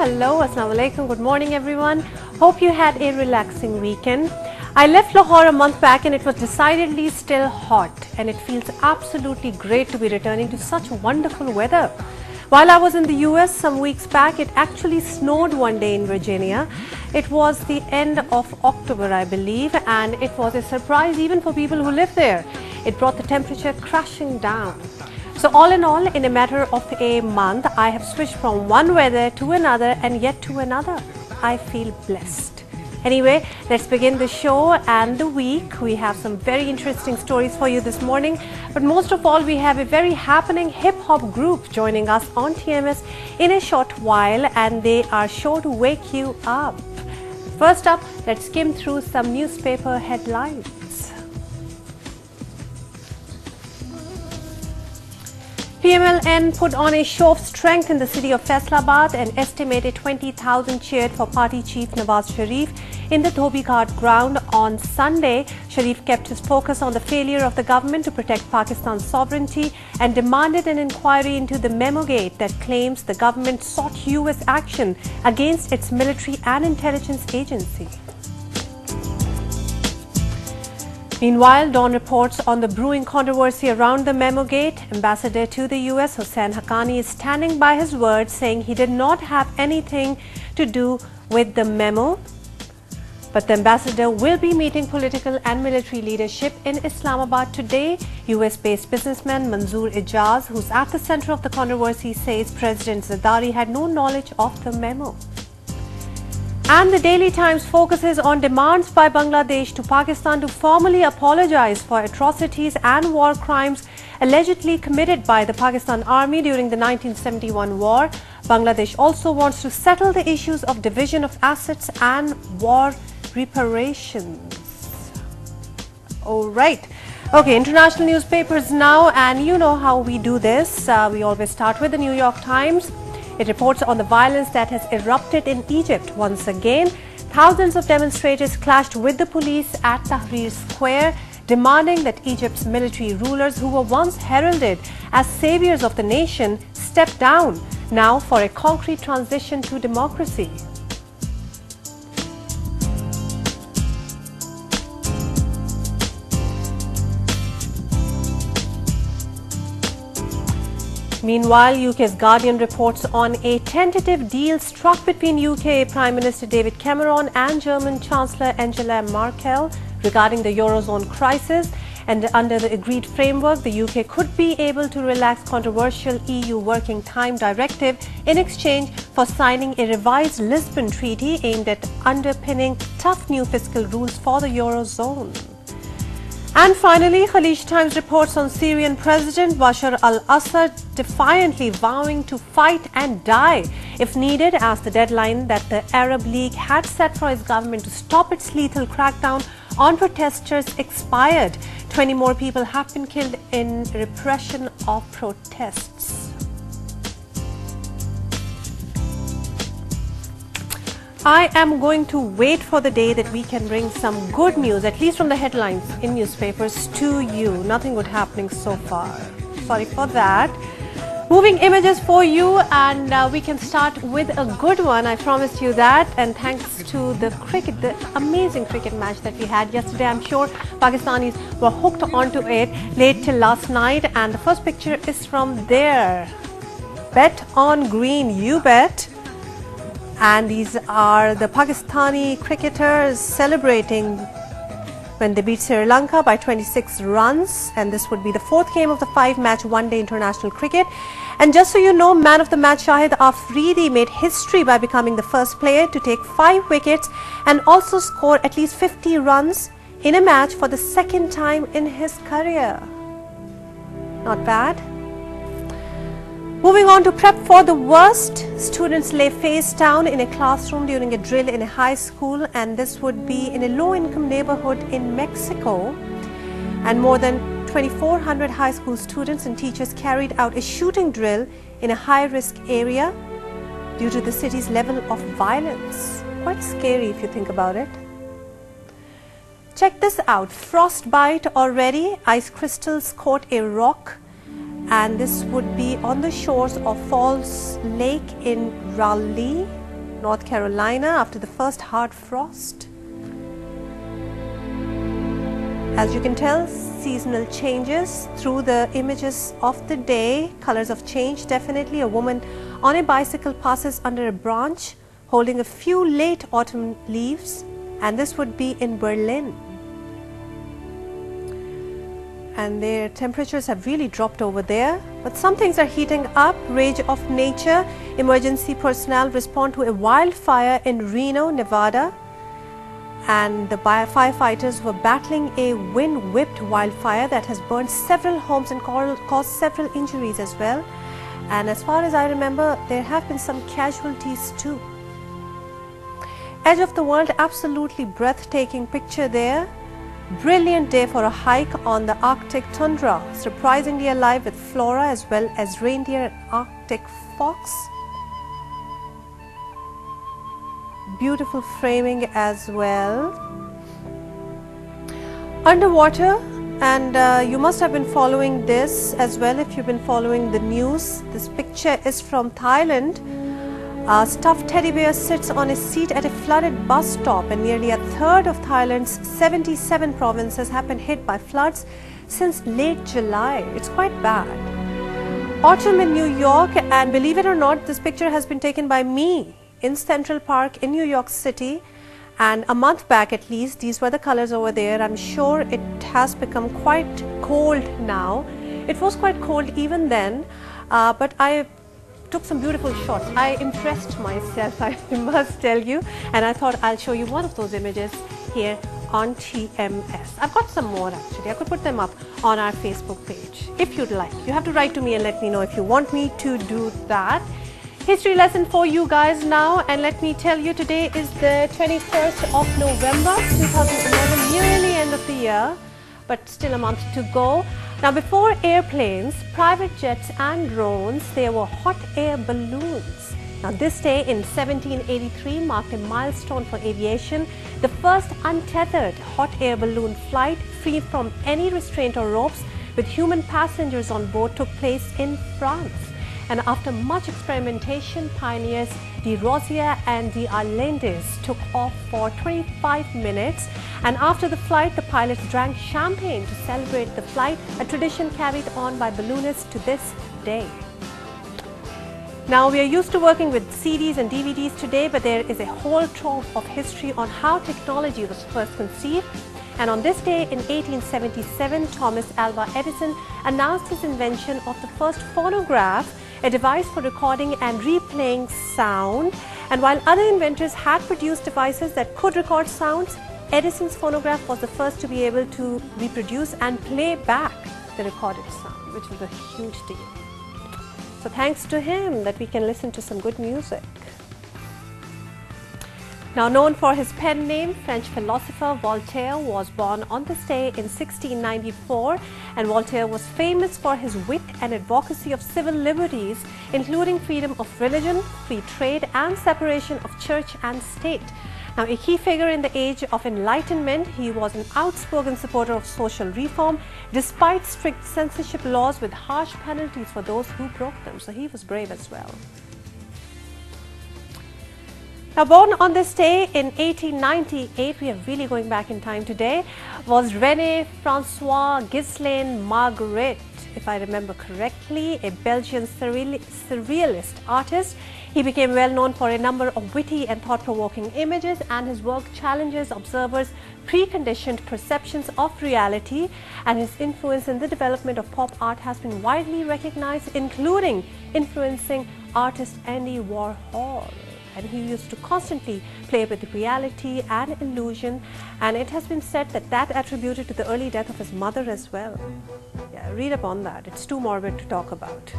Hello, Assalamu alaikum, good morning everyone. Hope you had a relaxing weekend. I left Lahore a month back and it was decidedly still hot, and it feels absolutely great to be returning to such wonderful weather. While I was in the US some weeks back, it actually snowed one day in Virginia. It was the end of October, I believe, and it was a surprise even for people who live there. It brought the temperature crashing down. So all in all, in a matter of a month, I have switched from one weather to another and yet to another. I feel blessed. Anyway, let's begin the show and the week. We have some very interesting stories for you this morning. But most of all, we have a very happening hip-hop group joining us on TMS in a short while, and they are sure to wake you up. First up, let's skim through some newspaper headlines. PMLN put on a show of strength in the city of Faisalabad and estimated 20,000 cheered for party chief Nawaz Sharif in the Dhobi Ghat ground on Sunday. Sharif kept his focus on the failure of the government to protect Pakistan's sovereignty and demanded an inquiry into the memo gate that claims the government sought US action against its military and intelligence agency. Meanwhile, Dawn reports on the brewing controversy around the memo gate. Ambassador to the US, Hussain Haqqani, is standing by his word, saying he did not have anything to do with the memo. But the ambassador will be meeting political and military leadership in Islamabad today. US-based businessman Manzoor Ijaz, who's at the center of the controversy, says President Zardari had no knowledge of the memo. And the Daily Times focuses on demands by Bangladesh to Pakistan to formally apologize for atrocities and war crimes allegedly committed by the Pakistan Army during the 1971 war. Bangladesh also wants to settle the issues of division of assets and war reparations. All right. Okay, international newspapers now, and you know how we do this. We always start with the New York Times. It reports on the violence that has erupted in Egypt once again. Thousands of demonstrators clashed with the police at Tahrir Square, demanding that Egypt's military rulers, who were once heralded as saviors of the nation, step down now for a concrete transition to democracy. Meanwhile, UK's Guardian reports on a tentative deal struck between UK Prime Minister David Cameron and German Chancellor Angela Merkel regarding the Eurozone crisis. And under the agreed framework, the UK could be able to relax controversial EU Working Time Directive in exchange for signing a revised Lisbon Treaty aimed at underpinning tough new fiscal rules for the Eurozone. And finally, Khalij Times reports on Syrian President Bashar al-Assad defiantly vowing to fight and die if needed, as the deadline that the Arab League had set for his government to stop its lethal crackdown on protesters expired. 20 more people have been killed in repression of protests. I am going to wait for the day that we can bring some good news, at least from the headlines in newspapers, to you. Nothing good happening so far. Sorry for that. Moving images for you, and we can start with a good one. I promised you that, and thanks to the amazing cricket match that we had yesterday, I'm sure Pakistanis were hooked onto it late till last night. And the first picture is from there. Bet on green, you bet. And these are the Pakistani cricketers celebrating when they beat Sri Lanka by 26 runs. And this would be the fourth game of the 5-match one-day international cricket. And just so you know, man of the match Shahid Afridi made history by becoming the first player to take 5 wickets and also score at least 50 runs in a match for the second time in his career. Not bad. Moving on to prep for the worst, students lay face down in a classroom during a drill in a high school, and this would be in a low-income neighborhood in Mexico. and more than 2,400 high school students and teachers carried out a shooting drill in a high-risk area due to the city's level of violence. Quite scary if you think about it. Check this out, frostbite already, ice crystals coat a rock, and this would be on the shores of Falls Lake in Raleigh, North Carolina, after the first hard frost. As you can tell, seasonal changes through the images of the day, colors of change definitely. A woman on a bicycle passes under a branch holding a few late autumn leaves, and this would be in Berlin. And their temperatures have really dropped over there, but some things are heating up. Rage of nature, emergency personnel respond to a wildfire in Reno, Nevada, and the firefighters were battling a wind-whipped wildfire that has burned several homes and caused several injuries as well. And as far as I remember, there have been some casualties too. Edge of the world, absolutely breathtaking picture there. Brilliant day for a hike on the Arctic tundra, surprisingly alive with flora as well as reindeer and Arctic fox. Beautiful framing as well. Underwater, and you must have been following this as well if you've been following the news. This picture is from Thailand. A stuffed teddy bear sits on a seat at a flooded bus stop, and nearly a third of Thailand's 77 provinces have been hit by floods since late July. It's quite bad. Autumn in New York, and believe it or not, this picture has been taken by me in Central Park in New York City, and a month back at least. These were the colors over there. I'm sure it has become quite cold now. It was quite cold even then, but I took some beautiful shots. I impressed myself, I must tell you, and I thought I'll show you one of those images here on TMS. I've got some more actually. I could put them up on our Facebook page if you'd like. You have to write to me and let me know if you want me to do that. History lesson for you guys now, and let me tell you, today is the 21st of November 2011, nearly end of the year, but still a month to go. Now, before airplanes, private jets and drones, there were hot air balloons. Now, this day in 1783 marked a milestone for aviation. The first untethered hot air balloon flight, free from any restraint or ropes, with human passengers on board, took place in France. And after much experimentation, pioneers de Rosier and de Arlendes took off for 25 minutes. And after the flight, the pilots drank champagne to celebrate the flight, a tradition carried on by balloonists to this day. Now, we are used to working with CDs and DVDs today, but there is a whole trove of history on how technology was first conceived. And on this day in 1877, Thomas Alva Edison announced his invention of the first phonograph, a device for recording and replaying sound. And while other inventors had produced devices that could record sounds, Edison's phonograph was the first to be able to reproduce and play back the recorded sound, which was a huge deal. So thanks to him that we can listen to some good music. Now, known for his pen name, French philosopher Voltaire was born on this day in 1694, and Voltaire was famous for his wit and advocacy of civil liberties, including freedom of religion, free trade, and separation of church and state. Now, a key figure in the age of enlightenment, he was an outspoken supporter of social reform, despite strict censorship laws with harsh penalties for those who broke them. So he was brave as well. Now, born on this day in 1898, we are really going back in time today, was René Francois Ghislain Marguerite, if I remember correctly, a Belgian surrealist artist. He became well known for a number of witty and thought-provoking images, and his work challenges observers' preconditioned perceptions of reality, and his influence in the development of pop art has been widely recognized, including influencing artist Andy Warhol. And he used to constantly play with reality and illusion, and it has been said that that attributed to the early death of his mother as well. Yeah, read up on that. It's too morbid to talk about.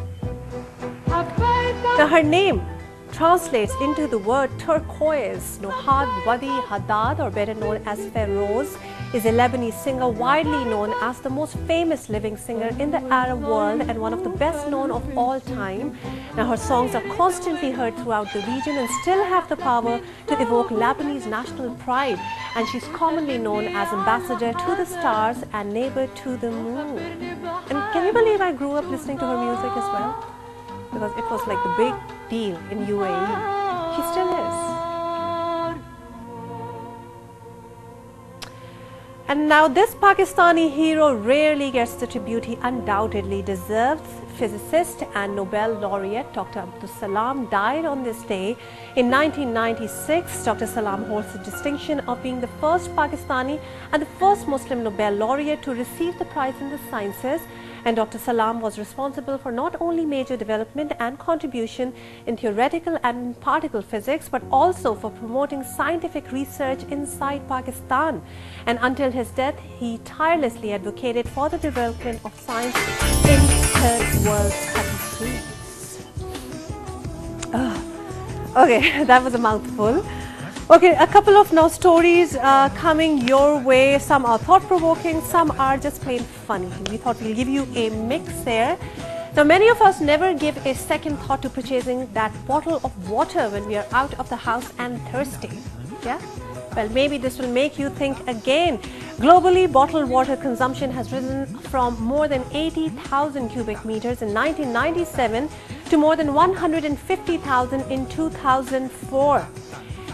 Now, her name translates into the word turquoise, Nohad Wadi Haddad, or better known as Feroz. is a Lebanese singer widely known as the most famous living singer in the Arab world and one of the best known of all time. Now, her songs are constantly heard throughout the region and still have the power to evoke Lebanese national pride. And she's commonly known as Ambassador to the Stars and Neighbor to the Moon. And can you believe I grew up listening to her music as well? Because it was like the big deal in UAE. She still is. And now this Pakistani hero rarely gets the tribute he undoubtedly deserves. Physicist and Nobel laureate Dr. Abdus Salam died on this day in 1996. Dr. Salam holds the distinction of being the first Pakistani and the first Muslim Nobel laureate to receive the prize in the sciences. And Dr. Salam was responsible for not only major development and contribution in theoretical and particle physics, but also for promoting scientific research inside Pakistan. And until his death, he tirelessly advocated for the development of science in third world countries. Okay, that was a mouthful. Okay, a couple of now stories coming your way. Some are thought-provoking, some are just plain funny. We thought we'll give you a mix there. Now, many of us never give a second thought to purchasing that bottle of water when we are out of the house and thirsty. Yeah? Well, maybe this will make you think again. Globally, bottled water consumption has risen from more than 80,000 cubic meters in 1997 to more than 150,000 in 2004.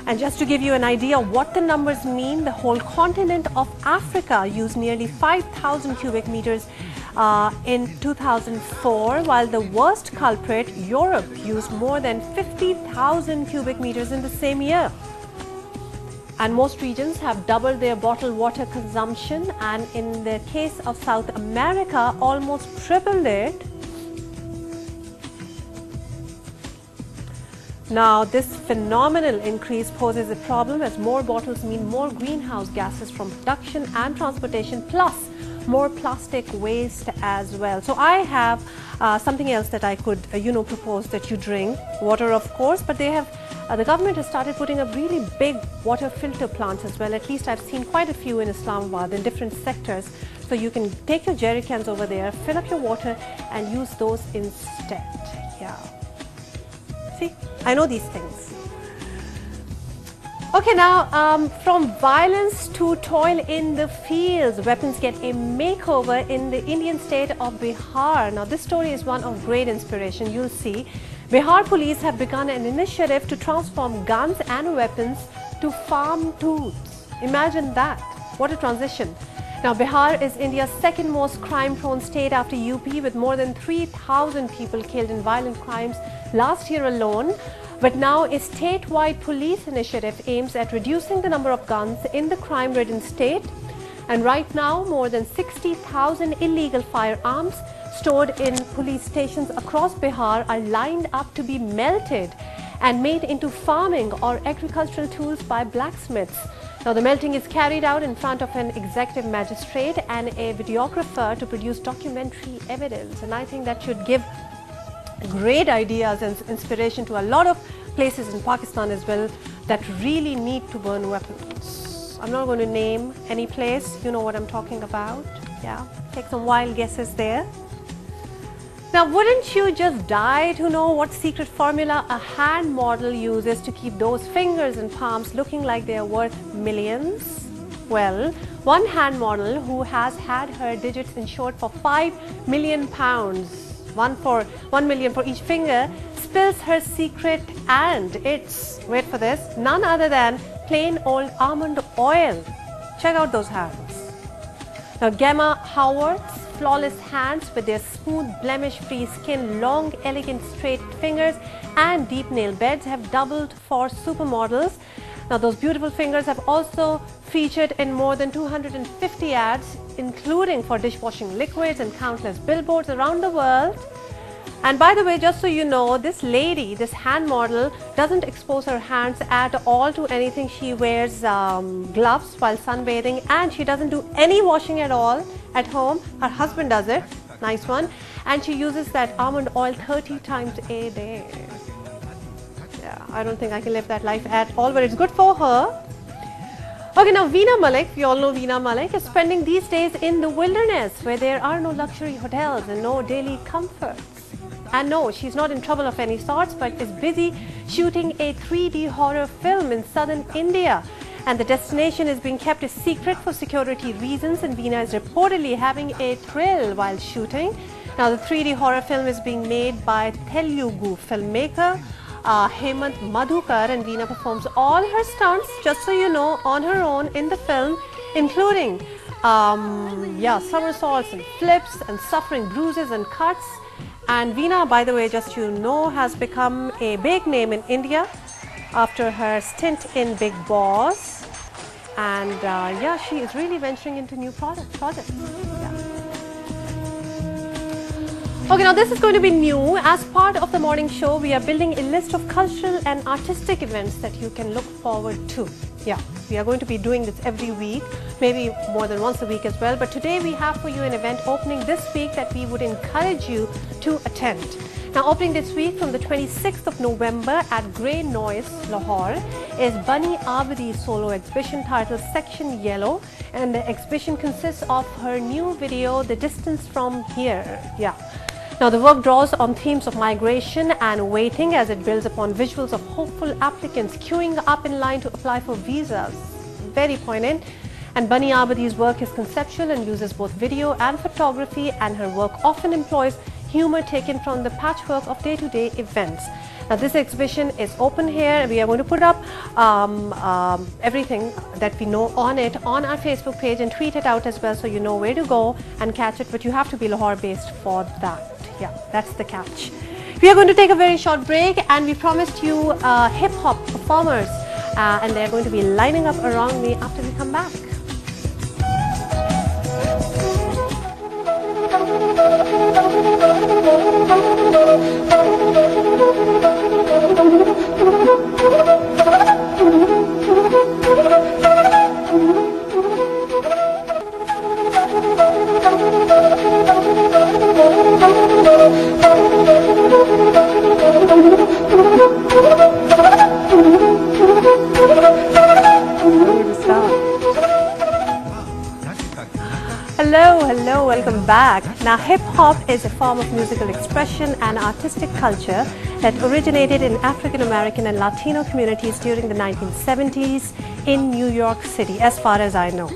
And just to give you an idea of what the numbers mean, the whole continent of Africa used nearly 5,000 cubic meters in 2004, while the worst culprit, Europe, used more than 50,000 cubic meters in the same year. And most regions have doubled their bottled water consumption, and in the case of South America, almost tripled it. Now, this phenomenal increase poses a problem as more bottles mean more greenhouse gases from production and transportation, plus more plastic waste as well. So I have something else that I could, propose that you drink. Water, of course, but they have, the government has started putting up really big water filter plants as well. At least I've seen quite a few in Islamabad in different sectors. So you can take your jerry cans over there, fill up your water and use those instead. Yeah. See, I know these things. Okay, now from violence to toil in the fields, weapons get a makeover in the Indian state of Bihar. Now, this story is one of great inspiration. You'll see, Bihar police have begun an initiative to transform guns and weapons to farm tools. Imagine that. What a transition. Now, Bihar is India's second most crime-prone state after UP, with more than 3,000 people killed in violent crimes last year alone. But now a statewide police initiative aims at reducing the number of guns in the crime-ridden state. And right now, more than 60,000 illegal firearms stored in police stations across Bihar are lined up to be melted and made into farming or agricultural tools by blacksmiths. Now, the melting is carried out in front of an executive magistrate and a videographer to produce documentary evidence. And I think that should give great ideas and inspiration to a lot of places in Pakistan as well that really need to burn weapons. I'm not going to name any place, you know what I'm talking about. Yeah, take some wild guesses there. Now, wouldn't you just die to know what secret formula a hand model uses to keep those fingers and palms looking like they are worth millions? Well, one hand model who has had her digits insured for £5 million, 1 million for each finger, spills her secret, and it's, wait for this, none other than plain old almond oil. Check out those hands. Now, Gemma Howard's flawless hands with their smooth, blemish-free skin, long, elegant, straight fingers and deep nail beds have doubled for supermodels. Now, those beautiful fingers have also featured in more than 250 ads, including for dishwashing liquids and countless billboards around the world. And by the way, just so you know, this lady, this hand model, doesn't expose her hands at all to anything. She wears gloves while sunbathing, and she doesn't do any washing at all at home. Her husband does it, nice one, and she uses that almond oil 30 times a day. Yeah, I don't think I can live that life at all, but it's good for her. Okay, now Veena Malik, we all know Veena Malik, is spending these days in the wilderness where there are no luxury hotels and no daily comforts. And no, she's not in trouble of any sorts, but is busy shooting a 3D horror film in southern India. And the destination is being kept a secret for security reasons, and Veena is reportedly having a thrill while shooting. Now, the 3D horror film is being made by Telugu filmmaker Hemant Madhukar, and Veena performs all her stunts, just so you know, on her own in the film, including somersaults and flips and suffering bruises and cuts. And Veena, by the way, just you know, has become a big name in India after her stint in Big Boss. And she is really venturing into new projects. Yeah. Okay, now this is going to be new. As part of the morning show, we are building a list of cultural and artistic events that you can look forward to. Yeah, we are going to be doing this every week, maybe more than once a week as well. But today we have for you an event opening this week that we would encourage you to attend. Now, opening this week from the 26th of November at Grey Noise, Lahore, is Bunny Abadi's solo exhibition titled Section Yellow, and the exhibition consists of her new video, The Distance From Here. Yeah. Now, the work draws on themes of migration and waiting as it builds upon visuals of hopeful applicants queuing up in line to apply for visas. Very poignant. And Bunny Abadi's work is conceptual and uses both video and photography, and her work often employs humor taken from the patchwork of day-to-day events. Now, this exhibition is open here. We are going to put up everything that we know on it on our Facebook page and tweet it out as well, so you know where to go and catch it. But you have to be Lahore based for that. Yeah, that's the catch. We are going to take a very short break, and we promised you hip-hop performers, and they're going to be lining up around me after we come back. Hello, welcome back. Now, hip-hop is a form of musical expression and artistic culture that originated in African American and Latino communities during the 1970s in New York City, as far as I know.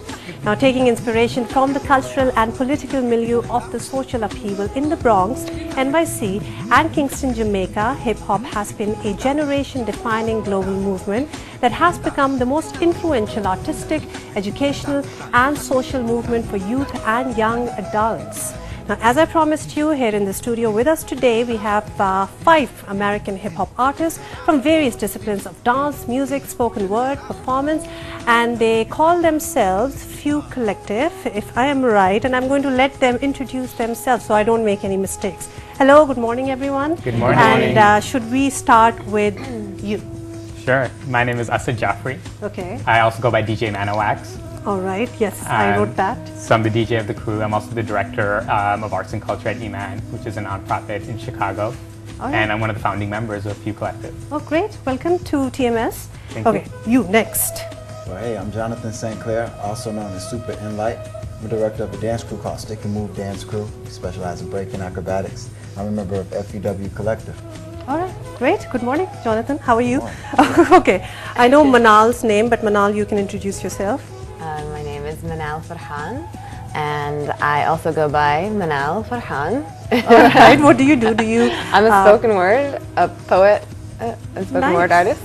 Now, taking inspiration from the cultural and political milieu of the social upheaval in the Bronx, NYC and Kingston, Jamaica, hip-hop has been a generation-defining global movement that has become the most influential artistic, educational and social movement for youth and young adults. Now, as I promised you, here in the studio with us today, we have 5 American hip-hop artists from various disciplines of dance, music, spoken word, performance, and they call themselves Few Collective, if I am right, and I'm going to let them introduce themselves so I don't make any mistakes. Hello, good morning everyone. Good morning. And should we start with you? Sure. My name is Asad Jaffrey. Okay. I also go by DJ Manowax. All right, yes, I wrote that. So I'm the DJ of the crew. I'm also the director of arts and culture at EMAN, which is a nonprofit in Chicago. Right. And I'm one of the founding members of Few Collective. Oh, great. Welcome to TMS. Thank you. You, next. Well, hey, I'm Jonathan St. Clair, also known as Super Enlight. I'm a director of a dance crew called Stick and Move Dance Crew. We specialize in breaking acrobatics. I'm a member of FEW Collective. All right, great. Good morning, Jonathan. How are you? Okay, I know Manal's name, but Manal, you can introduce yourself. My name is Manal Farhan, and I also go by Manal Farhan. All right, what do you do? I'm a spoken word, a poet, and spoken word artist.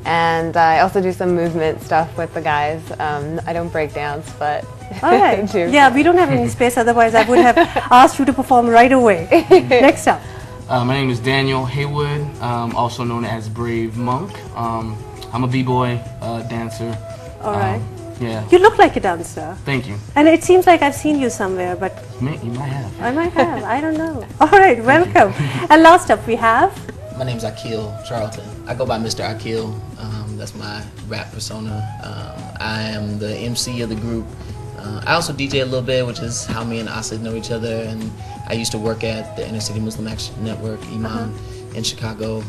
And I also do some movement stuff with the guys. I don't break dance, but all right. Yeah, we don't have any space, otherwise I would have asked you to perform right away. Next up. My name is Daniel Haywood, also known as Brave Monk. I'm a b-boy dancer. All right. Yeah. You look like a dancer. Thank you. And it seems like I've seen you somewhere, but You might have. I might have. I don't know. All right, welcome. And last up we have. My name's Akil Charlton. I go by Mr. Akil. That's my rap persona. I am the MC of the group. I also DJ a little bit, which is how me and Asad know each other. And I used to work at the Inner City Muslim Action Network, Iman, in Chicago.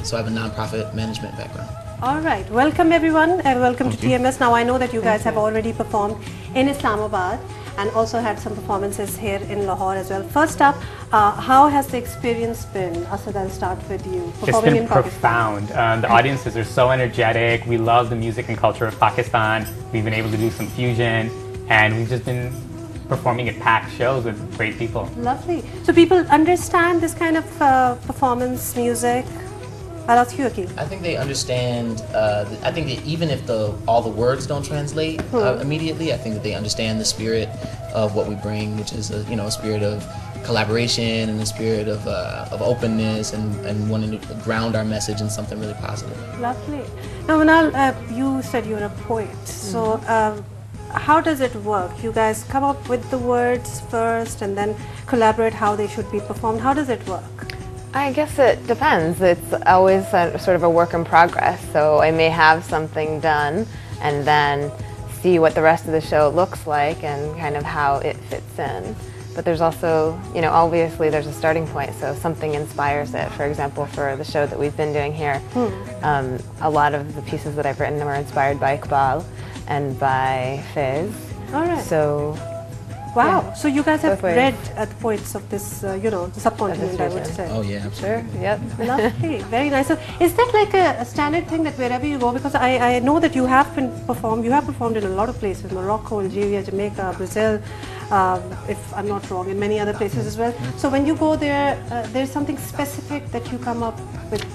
So I have a nonprofit management background. All right, welcome everyone and welcome to TMS. Now I know that you guys have already performed in Islamabad and also had some performances here in Lahore as well. First up, how has the experience been? Asad, I'll start with you. It's been profound. The audiences are so energetic. We love the music and culture of Pakistan. We've been able to do some fusion and we've just been performing at packed shows with great people. Lovely. So people understand this kind of performance music? I'll ask you, Akil. I think they understand. I think that even if all the words don't translate immediately, I think that they understand the spirit of what we bring, which is a spirit of collaboration and a spirit of openness and wanting to ground our message in something really positive. Lovely. Now, Manal, you said you're a poet. So, how does it work? You guys come up with the words first and then collaborate how they should be performed. How does it work? I guess it depends. It's always sort of a work in progress. So I may have something done and then see what the rest of the show looks like and kind of how it fits in. But there's also, obviously there's a starting point, so something inspires it. For example, for the show that we've been doing here, a lot of the pieces that I've written were inspired by Iqbal and by Faiz. All right. So, wow. Yeah. So you guys have read the poets of this, the subcontinent, I would say. Oh yeah, absolutely. Sure. Yep. Lovely. Very nice. So is that like a standard thing that wherever you go, because I know that you have performed in a lot of places, Morocco, Algeria, Jamaica, Brazil, if I'm not wrong, in many other places as well. So when you go there, there's something specific that you come up with,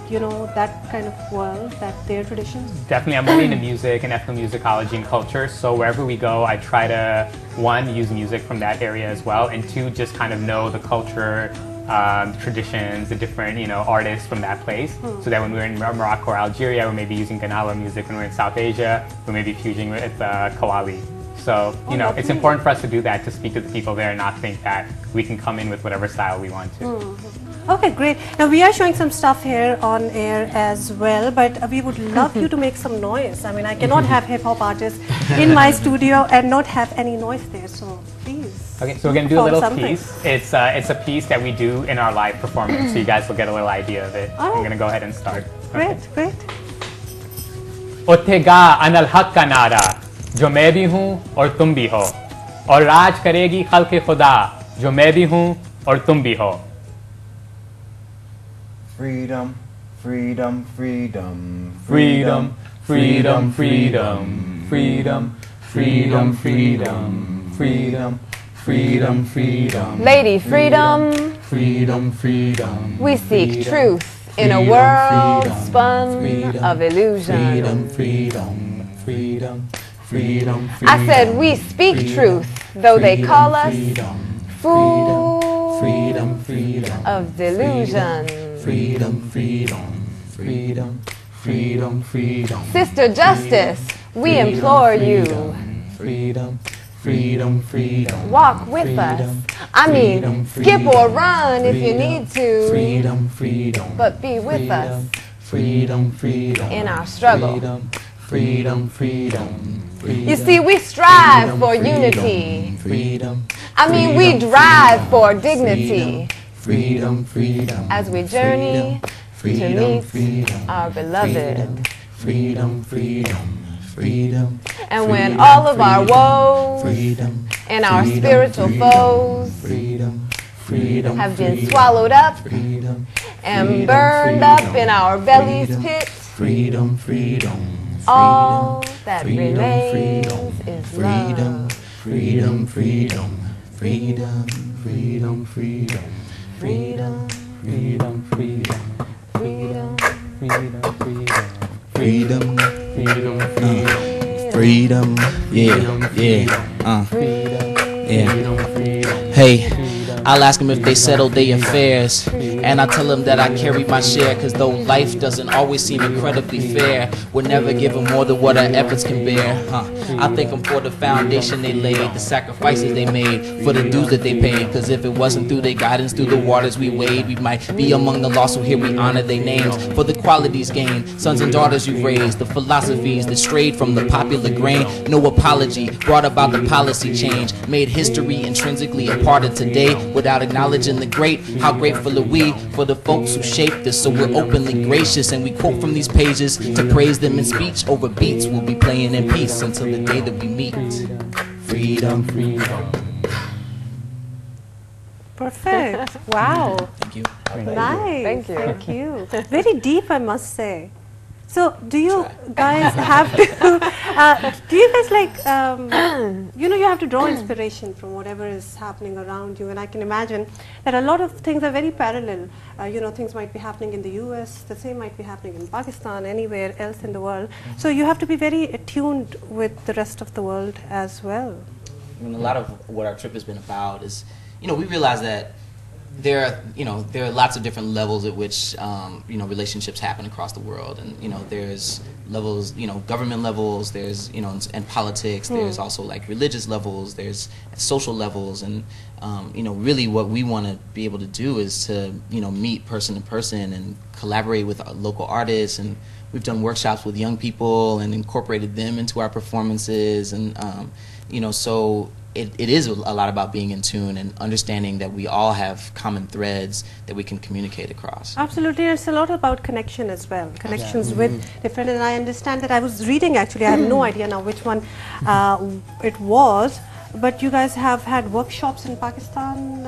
that kind of world, their traditions? Definitely, I'm really into music and ethnomusicology and culture, so wherever we go, I try to, one, use music from that area as well, and two, just kind of know the culture, traditions, the different, artists from that place, so that when we're in Morocco or Algeria, we may be using Ganawa music. When we're in South Asia, we may be fusing with Qawwali. So, it's important for us to do that, to speak to the people there and not think that we can come in with whatever style we want to. Okay, great. Now we are showing some stuff here on air as well, but we would love you to make some noise. I mean, I cannot have hip-hop artists in my studio and not have any noise there, so please. Okay, so we're going to do a little piece. It's a piece that we do in our live performance, so you guys will get a little idea of it. I'm going to go ahead and start. Great, great. उठेगा अनल हक का नारा, जो मैं भी हूँ और तुम भी हो, और राज करेगी खल्क़ खुदा, जो मैं भी हूँ और तुम भी हो. Freedom, freedom, freedom, freedom, freedom, freedom, freedom, freedom, freedom, freedom, freedom, freedom. Lady freedom, freedom, freedom. We seek truth in a world spun of illusion. Freedom, freedom, freedom, freedom. I said we speak truth, though they call us fools of delusion. Freedom, freedom, freedom, freedom, freedom. Sister Justice, we implore you. Freedom, freedom, freedom. Walk with us. I mean, skip or run if you need to. Freedom, freedom. But be with us. Freedom, freedom. In our struggle. Freedom, freedom. You see, we strive for unity. Freedom. I mean, we drive for dignity. Freedom, freedom. As we journey to meet our beloved. Freedom, freedom, freedom. And when all of our woes and our spiritual foes have been swallowed up and burned up in our belly's pit, freedom, freedom. All that remains is love. Freedom, freedom, freedom, freedom, freedom. Freedom, freedom, freedom, freedom, freedom, freedom, freedom, freedom, freedom, yeah. Hey, I'll ask them if they settled their affairs, and I tell them that I carry my share, cause though life doesn't always seem incredibly fair, we're never given more than what our efforts can bear. I thank them for the foundation they laid, the sacrifices they made, for the dues that they paid, cause if it wasn't through their guidance, through the waters we wade, we might be among the lost, so here we honor their names, for the qualities gained, sons and daughters you raised, the philosophies that strayed from the popular grain, no apology, brought about the policy change, made history intrinsically a part of today, without acknowledging the great, how grateful are we pray for the folks who shaped us, so we're openly gracious. And we quote from these pages to praise them in speech. Over beats we'll be playing in peace until the day that we meet. Freedom, freedom. Perfect. Wow. Thank you. Nice. Thank you. Thank you. Very deep, I must say. So, do you guys have to, do you guys like, you know, you have to draw inspiration from whatever is happening around you, and I can imagine that a lot of things are very parallel. You know, things might be happening in the US, the same might be happening in Pakistan, anywhere else in the world. So, you have to be very attuned with the rest of the world as well. I mean, a lot of what our trip has been about is, you know, we realize that there are lots of different levels at which relationships happen across the world, and there's levels, government levels, there's and politics, there's also like religious levels, there's social levels, and really what we want to be able to do is to meet person to person and collaborate with local artists, and we've done workshops with young people and incorporated them into our performances, and so it is a lot about being in tune and understanding that we all have common threads that we can communicate across. Absolutely, it's a lot about connection as well. Connections with different, and I understand that I was reading actually, I have no idea now which one it was, but you guys have had workshops in Pakistan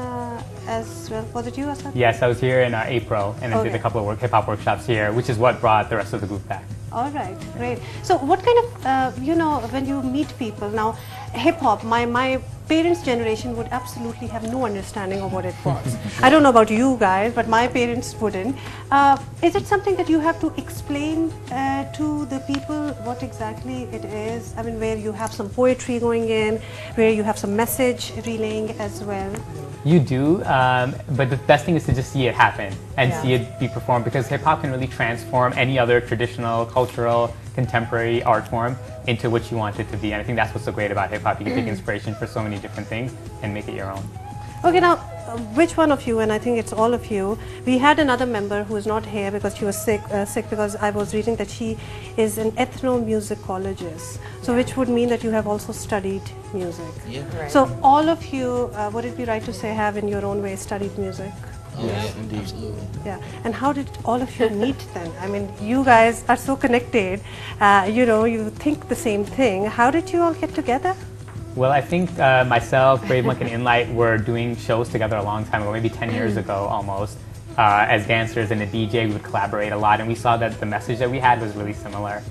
as well. Was it you, Asad? Yes, I was here in April, and I did a couple of hip-hop workshops here, which is what brought the rest of the group back. All right, great. So what kind of, when you meet people, now hip-hop, my parents' generation would absolutely have no understanding of what it was. I don't know about you guys, but my parents wouldn't. Is it something that you have to explain to the people what exactly it is? I mean, where you have some poetry going in, where you have some message relaying as well? You do, but the best thing is to just see it happen and see it be performed, because hip-hop can really transform any other traditional, cultural, contemporary art form into what you want it to be. And I think that's what's so great about hip-hop. You can take inspiration for so many different things and make it your own. Okay, now, which one of you, and I think it's all of you, we had another member who is not here because she was sick because I was reading that she is an ethnomusicologist. So which would mean that you have also studied music. Yeah. Right. So all of you, would it be right to say, have in your own way studied music? Oh, yeah, indeed. Absolutely. Yeah. And how did all of you meet then? I mean, you guys are so connected, you think the same thing. How did you all get together? Well, I think myself, Brave Monk, and Inlight were doing shows together a long time ago, maybe 10 years ago almost. As dancers and a DJ, we would collaborate a lot, and we saw that the message that we had was really similar.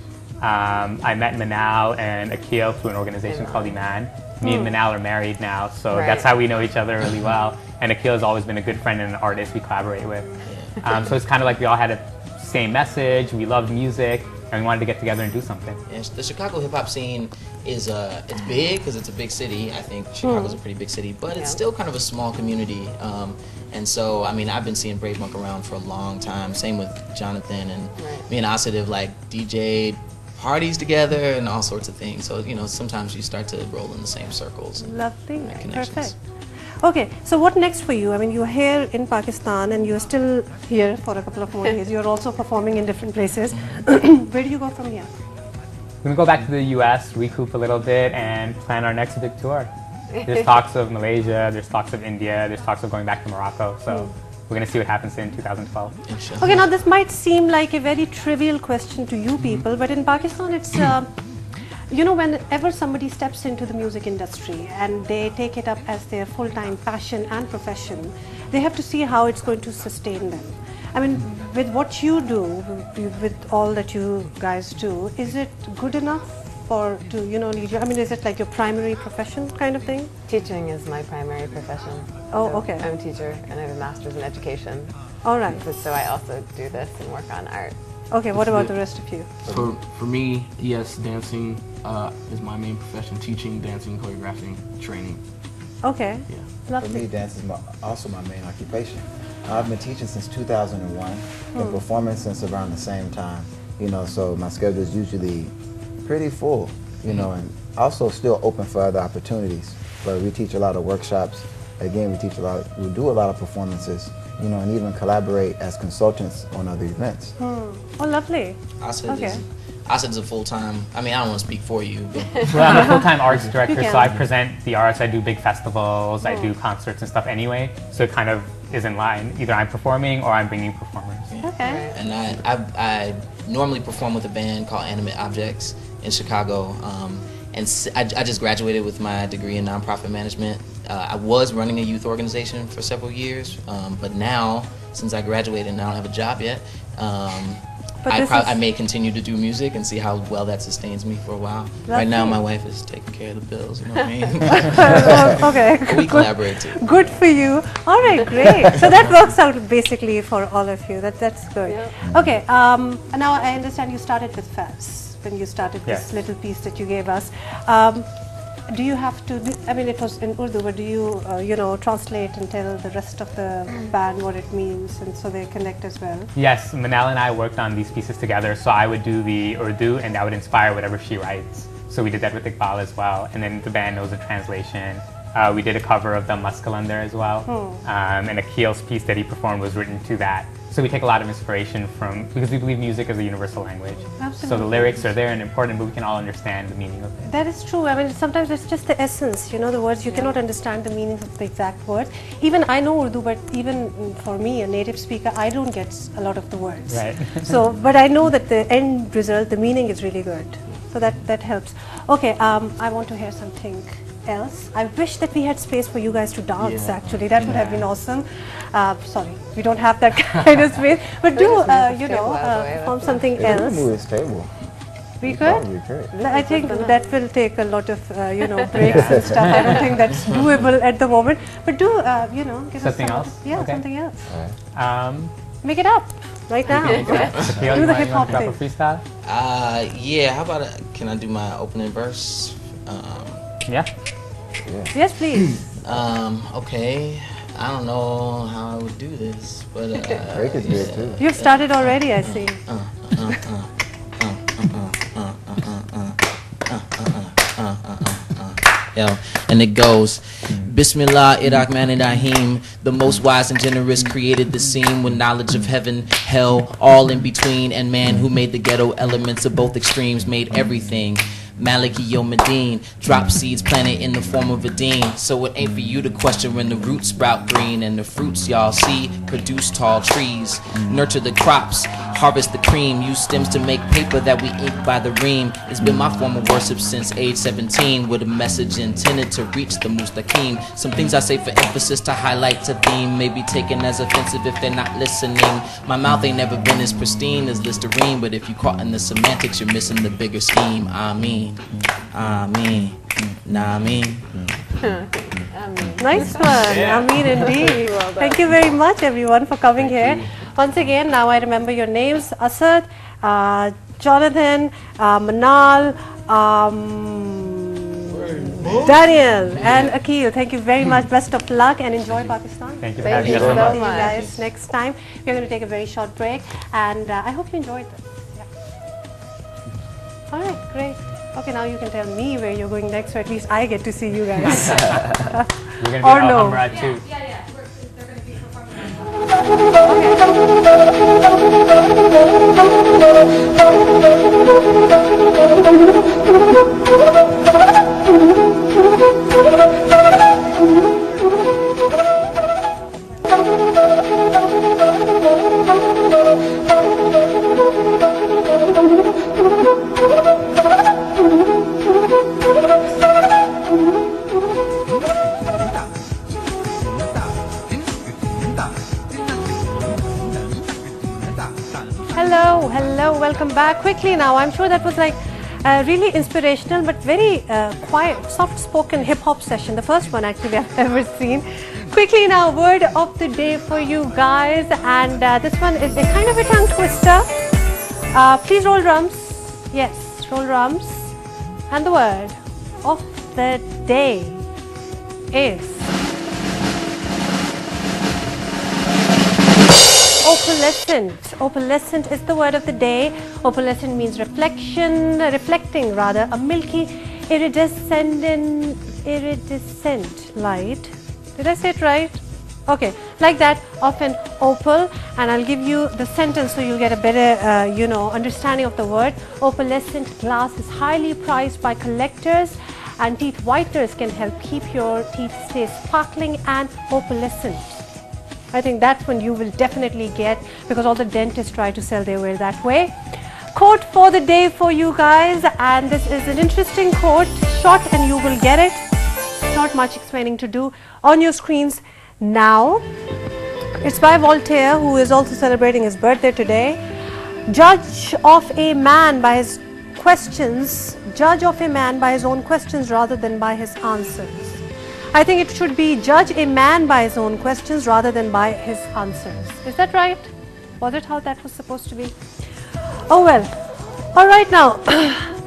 I met Manal and Akil through an organization called Iman. Me and Manal are married now, so that's how we know each other really well. And Akil has always been a good friend and an artist we collaborate with. So it's kind of like we all had a same message, we loved music, and we wanted to get together and do something. Yeah, the Chicago hip hop scene is it's big because it's a big city. I think Chicago's a pretty big city, but it's still kind of a small community. And so, I mean, I've been seeing Brave Monk around for a long time. Same with Jonathan, and me and Asad have like DJ'd parties together and all sorts of things. So sometimes you start to roll in the same circles. Lovely, connections. perfect. Okay, so what next for you? I mean, you're here in Pakistan and you're still here for a couple of more days. You're also performing in different places. Where do you go from here? We're going to go back to the US, recoup a little bit, and plan our next big tour. There's talks of Malaysia, there's talks of India, there's talks of going back to Morocco. So we're going to see what happens in 2012. Okay, now this might seem like a very trivial question to you people, but in Pakistan it's, whenever somebody steps into the music industry and they take it up as their full-time passion and profession, they have to see how it's going to sustain them. I mean, with what you do, with all that you guys do, is it good enough to lead you? I mean, is it like your primary profession kind of thing? Teaching is my primary profession. Oh, So okay. I'm a teacher and I have a master's in education. All right. So I also do this and work on art. Okay, what about the rest of you? For me, yes, dancing is my main profession. Teaching, dancing, choreographing, training. Okay, Yeah. For lovely. me, dance is also my main occupation. I've been teaching since 2001, been performing since around the same time, so my schedule is usually pretty full, and also still open for other opportunities. But we teach a lot of workshops. Again, we do a lot of performances, and even collaborate as consultants on other events. Oh, lovely. Asad Asad's a full-time, I mean, I don't want to speak for you, but Well, I'm a full-time arts director, can. so I present the arts. I do big festivals. I do concerts and stuff anyway. So it kind of is in line. Either I'm performing or I'm bringing performers. Okay. and I normally perform with a band called Animate Objects in Chicago. I just graduated with my degree in nonprofit management. I was running a youth organization for several years, but now, since I graduated and I don't have a job yet, I may continue to do music and see how well that sustains me for a while. Right now, my wife is taking care of the bills, you know what I mean? Okay. But we collaborate too. Good for you. All right, great. So that works out basically for all of you. That's good. Yeah. Okay. Now I understand you started with Faz when you started this Yes. little piece that you gave us. Do you have to? I mean, it was in Urdu, but do you, translate and tell the rest of the band what it means, and so they connect as well? Yes, Manal and I worked on these pieces together. So I would do the Urdu, and that would inspire whatever she writes. So we did that with Iqbal as well, and then the band knows the translation. We did a cover of the Muskalandar as well, and Akil's piece that he performed was written to that. So we take a lot of inspiration from, because we believe music is a universal language. Absolutely. So the lyrics are there and important, but we can all understand the meaning of it. That is true. I mean, sometimes it's just the essence, the words. You cannot understand the meanings of the exact words. Even I know Urdu, but even for me, a native speaker, I don't get a lot of the words. Right. So, but I know that the end result, the meaning is really good. So that helps. Okay, I want to hear something else. I wish that we had space for you guys to dance, actually. That would have been awesome. Sorry, we don't have that kind of space. But do, perform something If we else. move this table, We could? we could. I think that will take a lot of, breaks and stuff. I don't think that's doable at the moment. But do, give Something us else? Yeah, Okay. something else. All Make it up right now. Akil, Do you the want hip hop to drop a thing. freestyle? Yeah, how about, can I do my opening verse? Yeah. Yes, please. Okay. I don't know how I would do this, but Drake is good too. You've started already, I see. Yo, and it goes, Bismillah, Irrahman Rahim. The most wise and generous created the scene with knowledge of heaven, hell, all in between, and man who made the ghetto elements of both extremes made everything. Maliki Yomedin, drop seeds planted in the form of a dean. So it ain't for you to question when the roots sprout green and the fruits y'all see produce tall trees. Nurture the crops, harvest the cream, use stems to make paper that we ink by the ream. It's been my form of worship since age 17 with a message intended to reach the mustaqim. Some things I say for emphasis to highlight a theme may be taken as offensive if they're not listening. My mouth ain't never been as pristine as Listerine, but if you caught in the semantics, you're missing the bigger scheme. I mean, nah, I mean. Nice one. Amin indeed. Thank you very much, everyone, for coming here. Once again, now I remember your names: Asad, Jonathan, Manal, Daniel, and Akil. Thank you very much. Best of luck and enjoy Pakistan. Thank you for Thank having you us. so See you much. guys next time. We're going to take a very short break, and I hope you enjoyed this. Yeah. All right, great. Okay, now you can tell me where you're going next, or at least I get to see you guys. We're going to be Or at no. Alhambra too. They're going to be performing. Hello, welcome back. Quickly now, I'm sure that was like really inspirational but very quiet, soft-spoken hip-hop session. The first one actually I've ever seen. Quickly now, word of the day for you guys, and this one is a kind of a tongue twister. Please roll drums. Yes, roll drums. And the word of the day is opalescent. Opalescent is the word of the day. Opalescent means reflection, reflecting rather, a milky, iridescent light. Did I say it right? Okay. like that of an opal, and I'll give you the sentence so you'll get a better understanding of the word. Opalescent glass is highly prized by collectors, and teeth whiteners can help keep your teeth stay sparkling and opalescent. I think that's when you will definitely get, because all the dentists try to sell their wear that way. Quote for the day for you guys, and this is an interesting quote, short and you will get it. Not much explaining to do on your screens now. It's by Voltaire, who is also celebrating his birthday today. Judge of a man by his questions, judge of a man by his own questions rather than by his answers. I think it should be judge a man by his own questions rather than by his answers. Is that right? Was it how that was supposed to be? Oh well. All right, now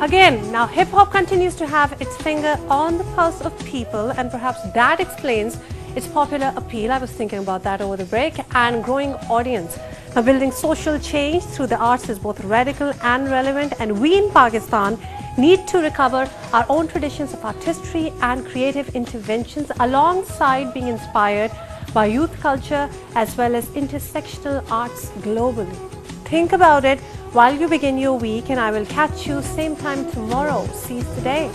again, now hip hop continues to have its finger on the pulse of people, and perhaps that explains its popular appeal. I was thinking about that over the break. And growing audience. Now, building social change through the arts is both radical and relevant, and we in Pakistan need to recover our own traditions of artistry and creative interventions alongside being inspired by youth culture as well as intersectional arts globally. Think about it while you begin your week, and I will catch you same time tomorrow. Seize the day.